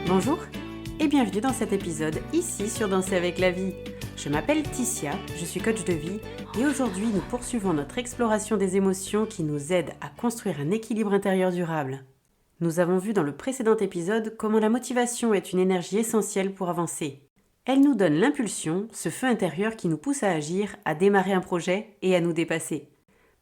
Bonjour et bienvenue dans cet épisode ici sur Danser avec la vie. Je m'appelle Ticia, je suis coach de vie et aujourd'hui nous poursuivons notre exploration des émotions qui nous aident à construire un équilibre intérieur durable. Nous avons vu dans le précédent épisode comment la motivation est une énergie essentielle pour avancer. Elle nous donne l'impulsion, ce feu intérieur qui nous pousse à agir, à démarrer un projet et à nous dépasser.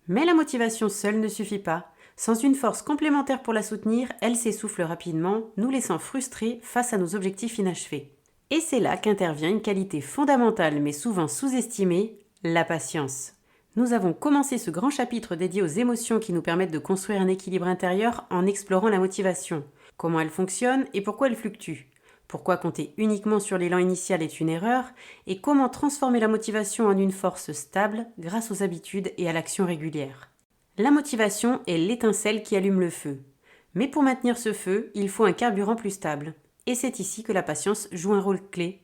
Mais la motivation seule ne suffit pas. Sans une force complémentaire pour la soutenir, elle s'essouffle rapidement, nous laissant frustrés face à nos objectifs inachevés. Et c'est là qu'intervient une qualité fondamentale mais souvent sous-estimée, la patience. Nous avons commencé ce grand chapitre dédié aux émotions qui nous permettent de construire un équilibre intérieur en explorant la motivation. Comment elle fonctionne et pourquoi elle fluctue. Pourquoi compter uniquement sur l'élan initial est une erreur et comment transformer la motivation en une force stable grâce aux habitudes et à l'action régulière. La motivation est l'étincelle qui allume le feu. Mais pour maintenir ce feu, il faut un carburant plus stable. Et c'est ici que la patience joue un rôle clé.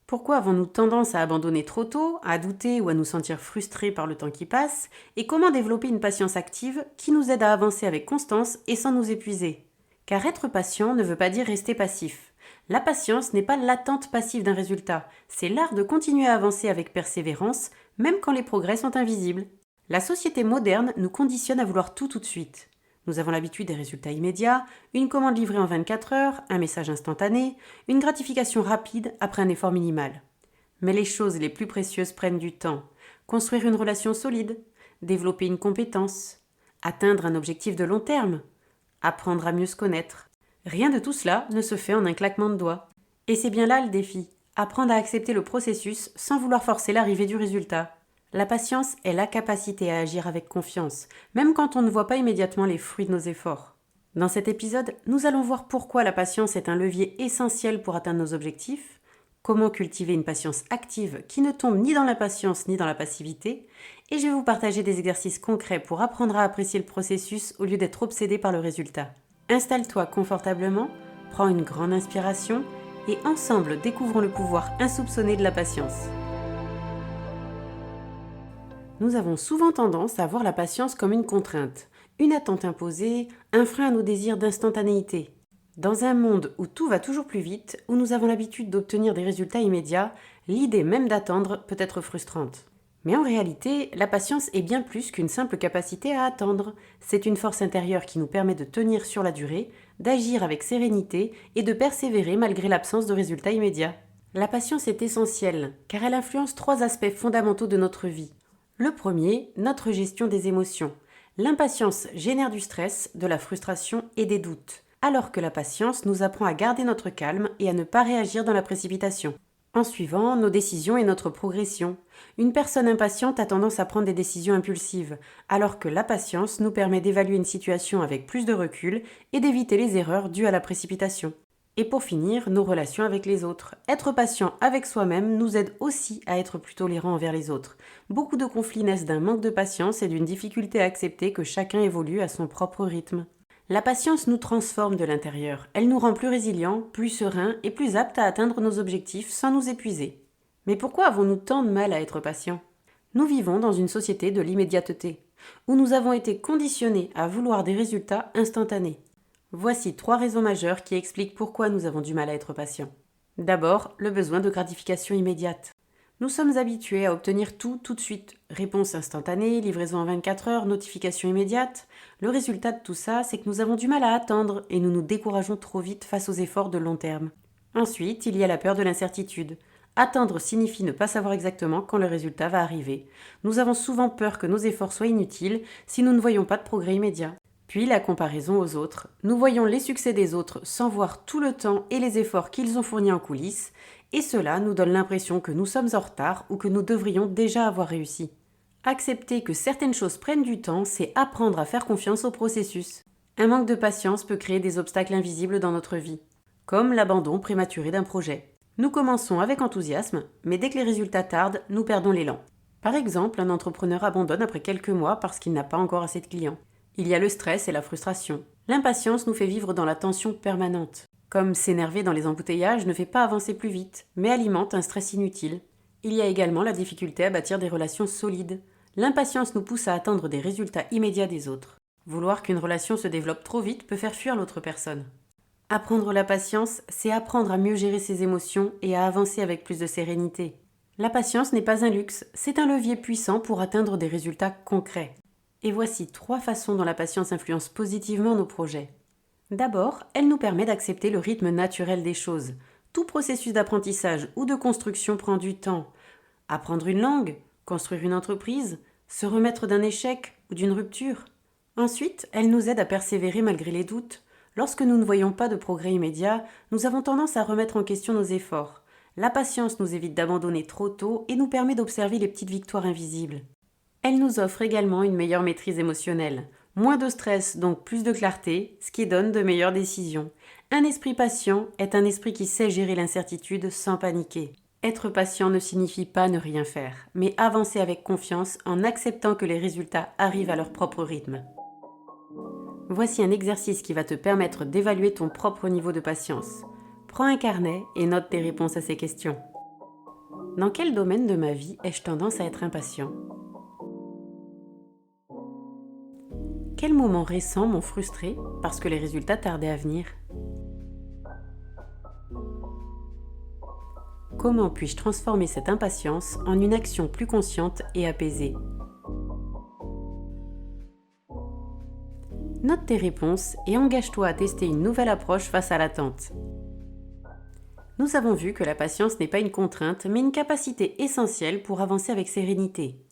Pourquoi avons-nous tendance à abandonner trop tôt, à douter ou à nous sentir frustrés par le temps qui passe? Et comment développer une patience active qui nous aide à avancer avec constance et sans nous épuiser? Car être patient ne veut pas dire rester passif. La patience n'est pas l'attente passive d'un résultat, c'est l'art de continuer à avancer avec persévérance, même quand les progrès sont invisibles. La société moderne nous conditionne à vouloir tout de suite. Nous avons l'habitude des résultats immédiats, une commande livrée en 24 heures, un message instantané, une gratification rapide après un effort minimal. Mais les choses les plus précieuses prennent du temps. Construire une relation solide, développer une compétence, atteindre un objectif de long terme, apprendre à mieux se connaître. Rien de tout cela ne se fait en un claquement de doigts. Et c'est bien là le défi, apprendre à accepter le processus sans vouloir forcer l'arrivée du résultat. La patience est la capacité à agir avec confiance, même quand on ne voit pas immédiatement les fruits de nos efforts. Dans cet épisode, nous allons voir pourquoi la patience est un levier essentiel pour atteindre nos objectifs, comment cultiver une patience active qui ne tombe ni dans l'impatience ni dans la passivité, et je vais vous partager des exercices concrets pour apprendre à apprécier le processus au lieu d'être obsédé par le résultat. Installe-toi confortablement, prends une grande inspiration et ensemble découvrons le pouvoir insoupçonné de la patience. Nous avons souvent tendance à voir la patience comme une contrainte, une attente imposée, un frein à nos désirs d'instantanéité. Dans un monde où tout va toujours plus vite, où nous avons l'habitude d'obtenir des résultats immédiats, l'idée même d'attendre peut être frustrante. Mais en réalité, la patience est bien plus qu'une simple capacité à attendre. C'est une force intérieure qui nous permet de tenir sur la durée, d'agir avec sérénité et de persévérer malgré l'absence de résultats immédiats. La patience est essentielle, car elle influence 3 aspects fondamentaux de notre vie. Le premier, notre gestion des émotions. L'impatience génère du stress, de la frustration et des doutes, alors que la patience nous apprend à garder notre calme et à ne pas réagir dans la précipitation. En suivant, nos décisions et notre progression. Une personne impatiente a tendance à prendre des décisions impulsives, alors que la patience nous permet d'évaluer une situation avec plus de recul et d'éviter les erreurs dues à la précipitation. Et pour finir, nos relations avec les autres. Être patient avec soi-même nous aide aussi à être plus tolérants envers les autres. Beaucoup de conflits naissent d'un manque de patience et d'une difficulté à accepter que chacun évolue à son propre rythme. La patience nous transforme de l'intérieur. Elle nous rend plus résilients, plus sereins et plus aptes à atteindre nos objectifs sans nous épuiser. Mais pourquoi avons-nous tant de mal à être patients? Nous vivons dans une société de l'immédiateté, où nous avons été conditionnés à vouloir des résultats instantanés. Voici 3 raisons majeures qui expliquent pourquoi nous avons du mal à être patients. D'abord, le besoin de gratification immédiate. Nous sommes habitués à obtenir tout de suite. Réponse instantanée, livraison en 24 heures, notification immédiate. Le résultat de tout ça, c'est que nous avons du mal à attendre et nous nous décourageons trop vite face aux efforts de long terme. Ensuite, il y a la peur de l'incertitude. Attendre signifie ne pas savoir exactement quand le résultat va arriver. Nous avons souvent peur que nos efforts soient inutiles si nous ne voyons pas de progrès immédiat. Puis la comparaison aux autres. Nous voyons les succès des autres sans voir tout le temps et les efforts qu'ils ont fournis en coulisses, et cela nous donne l'impression que nous sommes en retard ou que nous devrions déjà avoir réussi. Accepter que certaines choses prennent du temps, c'est apprendre à faire confiance au processus. Un manque de patience peut créer des obstacles invisibles dans notre vie, comme l'abandon prématuré d'un projet. Nous commençons avec enthousiasme, mais dès que les résultats tardent, nous perdons l'élan. Par exemple, un entrepreneur abandonne après quelques mois parce qu'il n'a pas encore assez de clients. Il y a le stress et la frustration. L'impatience nous fait vivre dans la tension permanente. Comme s'énerver dans les embouteillages ne fait pas avancer plus vite, mais alimente un stress inutile. Il y a également la difficulté à bâtir des relations solides. L'impatience nous pousse à attendre des résultats immédiats des autres. Vouloir qu'une relation se développe trop vite peut faire fuir l'autre personne. Apprendre la patience, c'est apprendre à mieux gérer ses émotions et à avancer avec plus de sérénité. La patience n'est pas un luxe, c'est un levier puissant pour atteindre des résultats concrets. Et voici 3 façons dont la patience influence positivement nos projets. D'abord, elle nous permet d'accepter le rythme naturel des choses. Tout processus d'apprentissage ou de construction prend du temps. Apprendre une langue, construire une entreprise, se remettre d'un échec ou d'une rupture. Ensuite, elle nous aide à persévérer malgré les doutes. Lorsque nous ne voyons pas de progrès immédiat, nous avons tendance à remettre en question nos efforts. La patience nous évite d'abandonner trop tôt et nous permet d'observer les petites victoires invisibles. Elle nous offre également une meilleure maîtrise émotionnelle. Moins de stress, donc plus de clarté, ce qui donne de meilleures décisions. Un esprit patient est un esprit qui sait gérer l'incertitude sans paniquer. Être patient ne signifie pas ne rien faire, mais avancer avec confiance en acceptant que les résultats arrivent à leur propre rythme. Voici un exercice qui va te permettre d'évaluer ton propre niveau de patience. Prends un carnet et note tes réponses à ces questions. Dans quel domaine de ma vie ai-je tendance à être impatient ? Quels moments récents m'ont frustré parce que les résultats tardaient à venir ? Comment puis-je transformer cette impatience en une action plus consciente et apaisée ? Note tes réponses et engage-toi à tester une nouvelle approche face à l'attente. Nous avons vu que la patience n'est pas une contrainte, mais une capacité essentielle pour avancer avec sérénité.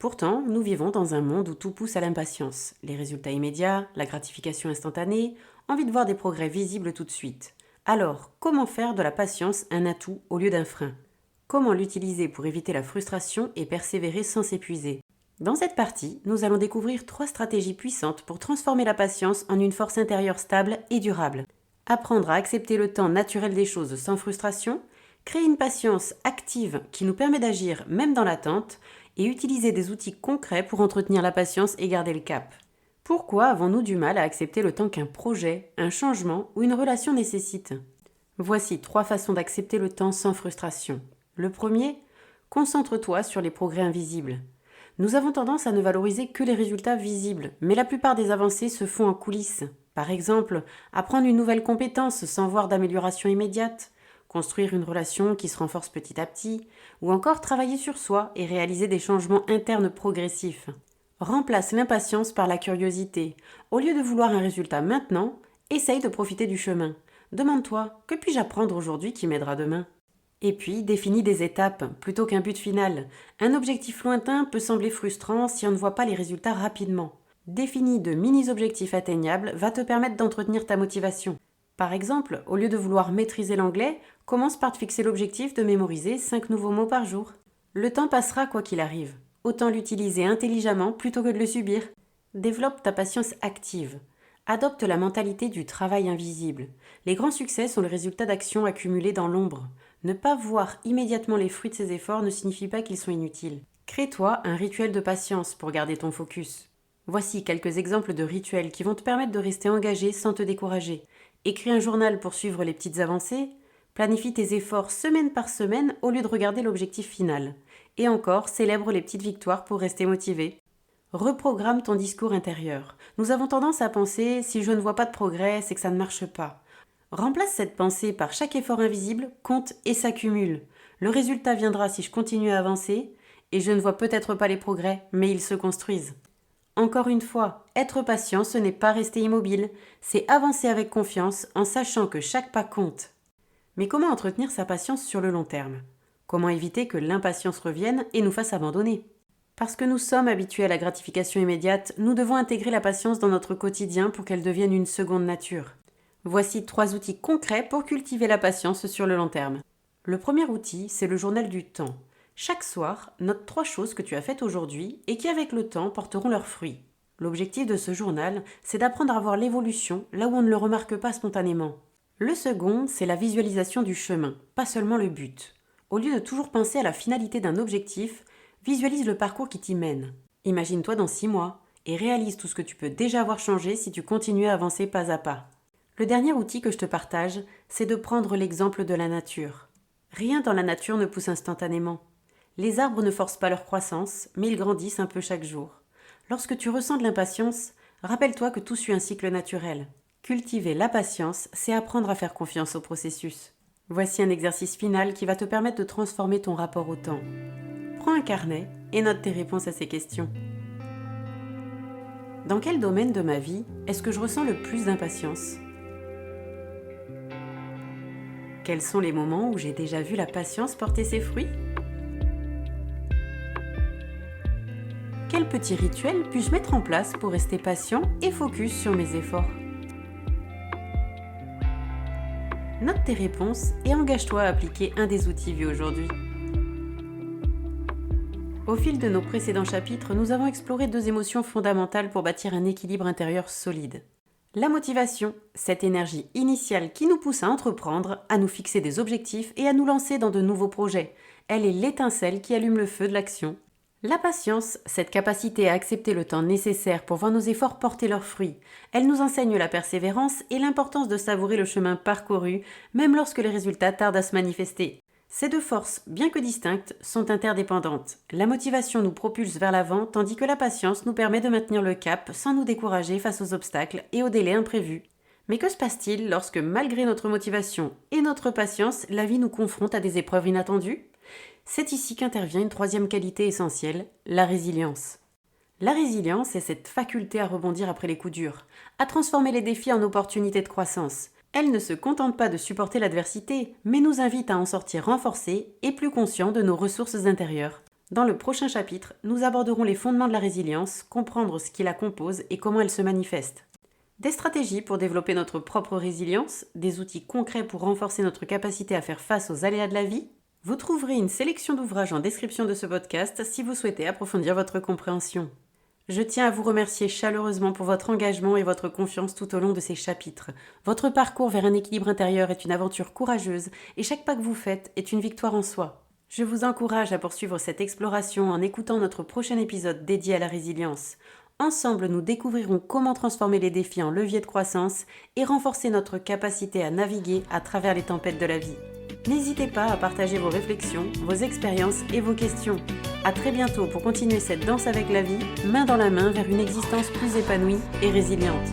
Pourtant, nous vivons dans un monde où tout pousse à l'impatience. Les résultats immédiats, la gratification instantanée, envie de voir des progrès visibles tout de suite. Alors, comment faire de la patience un atout au lieu d'un frein ? Comment l'utiliser pour éviter la frustration et persévérer sans s'épuiser ? Dans cette partie, nous allons découvrir 3 stratégies puissantes pour transformer la patience en une force intérieure stable et durable. Apprendre à accepter le temps naturel des choses sans frustration, créer une patience active qui nous permet d'agir même dans l'attente, et utiliser des outils concrets pour entretenir la patience et garder le cap. Pourquoi avons-nous du mal à accepter le temps qu'un projet, un changement ou une relation nécessite ? Voici 3 façons d'accepter le temps sans frustration. Le premier, concentre-toi sur les progrès invisibles. Nous avons tendance à ne valoriser que les résultats visibles, mais la plupart des avancées se font en coulisses. Par exemple, apprendre une nouvelle compétence sans voir d'amélioration immédiate, construire une relation qui se renforce petit à petit, ou encore travailler sur soi et réaliser des changements internes progressifs. Remplace l'impatience par la curiosité. Au lieu de vouloir un résultat maintenant, essaye de profiter du chemin. Demande-toi, que puis-je apprendre aujourd'hui qui m'aidera demain ? Et puis, définis des étapes plutôt qu'un but final. Un objectif lointain peut sembler frustrant si on ne voit pas les résultats rapidement. Définis de mini-objectifs atteignables va te permettre d'entretenir ta motivation. Par exemple, au lieu de vouloir maîtriser l'anglais, commence par te fixer l'objectif de mémoriser 5 nouveaux mots par jour. Le temps passera quoi qu'il arrive. Autant l'utiliser intelligemment plutôt que de le subir. Développe ta patience active. Adopte la mentalité du travail invisible. Les grands succès sont le résultat d'actions accumulées dans l'ombre. Ne pas voir immédiatement les fruits de ces efforts ne signifie pas qu'ils sont inutiles. Crée-toi un rituel de patience pour garder ton focus. Voici quelques exemples de rituels qui vont te permettre de rester engagé sans te décourager. Écris un journal pour suivre les petites avancées. Planifie tes efforts semaine par semaine au lieu de regarder l'objectif final. Et encore, célèbre les petites victoires pour rester motivé. Reprogramme ton discours intérieur. Nous avons tendance à penser « si je ne vois pas de progrès, c'est que ça ne marche pas ». Remplace cette pensée par chaque effort invisible, compte et s'accumule. Le résultat viendra si je continue à avancer, et je ne vois peut-être pas les progrès, mais ils se construisent. Encore une fois, être patient, ce n'est pas rester immobile, c'est avancer avec confiance en sachant que chaque pas compte. Mais comment entretenir sa patience sur le long terme ? Comment éviter que l'impatience revienne et nous fasse abandonner ? Parce que nous sommes habitués à la gratification immédiate, nous devons intégrer la patience dans notre quotidien pour qu'elle devienne une seconde nature. Voici 3 outils concrets pour cultiver la patience sur le long terme. Le premier outil, c'est le journal du temps. Chaque soir, note 3 choses que tu as faites aujourd'hui et qui avec le temps porteront leurs fruits. L'objectif de ce journal, c'est d'apprendre à voir l'évolution là où on ne le remarque pas spontanément. Le second, c'est la visualisation du chemin, pas seulement le but. Au lieu de toujours penser à la finalité d'un objectif, visualise le parcours qui t'y mène. Imagine-toi dans 6 mois et réalise tout ce que tu peux déjà avoir changé si tu continues à avancer pas à pas. Le dernier outil que je te partage, c'est de prendre l'exemple de la nature. Rien dans la nature ne pousse instantanément. Les arbres ne forcent pas leur croissance, mais ils grandissent un peu chaque jour. Lorsque tu ressens de l'impatience, rappelle-toi que tout suit un cycle naturel. Cultiver la patience, c'est apprendre à faire confiance au processus. Voici un exercice final qui va te permettre de transformer ton rapport au temps. Prends un carnet et note tes réponses à ces questions. Dans quel domaine de ma vie est-ce que je ressens le plus d'impatience ? Quels sont les moments où j'ai déjà vu la patience porter ses fruits ? Quels petits rituels puis-je mettre en place pour rester patient et focus sur mes efforts ? Note tes réponses et engage-toi à appliquer un des outils vus aujourd'hui. Au fil de nos précédents chapitres, nous avons exploré 2 émotions fondamentales pour bâtir un équilibre intérieur solide. La motivation, cette énergie initiale qui nous pousse à entreprendre, à nous fixer des objectifs et à nous lancer dans de nouveaux projets. Elle est l'étincelle qui allume le feu de l'action. La patience, cette capacité à accepter le temps nécessaire pour voir nos efforts porter leurs fruits. Elle nous enseigne la persévérance et l'importance de savourer le chemin parcouru, même lorsque les résultats tardent à se manifester. Ces 2 forces, bien que distinctes, sont interdépendantes. La motivation nous propulse vers l'avant, tandis que la patience nous permet de maintenir le cap sans nous décourager face aux obstacles et aux délais imprévus. Mais que se passe-t-il lorsque, malgré notre motivation et notre patience, la vie nous confronte à des épreuves inattendues ? C'est ici qu'intervient une 3e qualité essentielle, la résilience. La résilience est cette faculté à rebondir après les coups durs, à transformer les défis en opportunités de croissance. Elle ne se contente pas de supporter l'adversité, mais nous invite à en sortir renforcés et plus conscients de nos ressources intérieures. Dans le prochain chapitre, nous aborderons les fondements de la résilience, comprendre ce qui la compose et comment elle se manifeste. Des stratégies pour développer notre propre résilience, des outils concrets pour renforcer notre capacité à faire face aux aléas de la vie. Vous trouverez une sélection d'ouvrages en description de ce podcast si vous souhaitez approfondir votre compréhension. Je tiens à vous remercier chaleureusement pour votre engagement et votre confiance tout au long de ces chapitres. Votre parcours vers un équilibre intérieur est une aventure courageuse et chaque pas que vous faites est une victoire en soi. Je vous encourage à poursuivre cette exploration en écoutant notre prochain épisode dédié à la résilience. Ensemble, nous découvrirons comment transformer les défis en levier de croissance et renforcer notre capacité à naviguer à travers les tempêtes de la vie. N'hésitez pas à partager vos réflexions, vos expériences et vos questions. À très bientôt pour continuer cette danse avec la vie, main dans la main vers une existence plus épanouie et résiliente.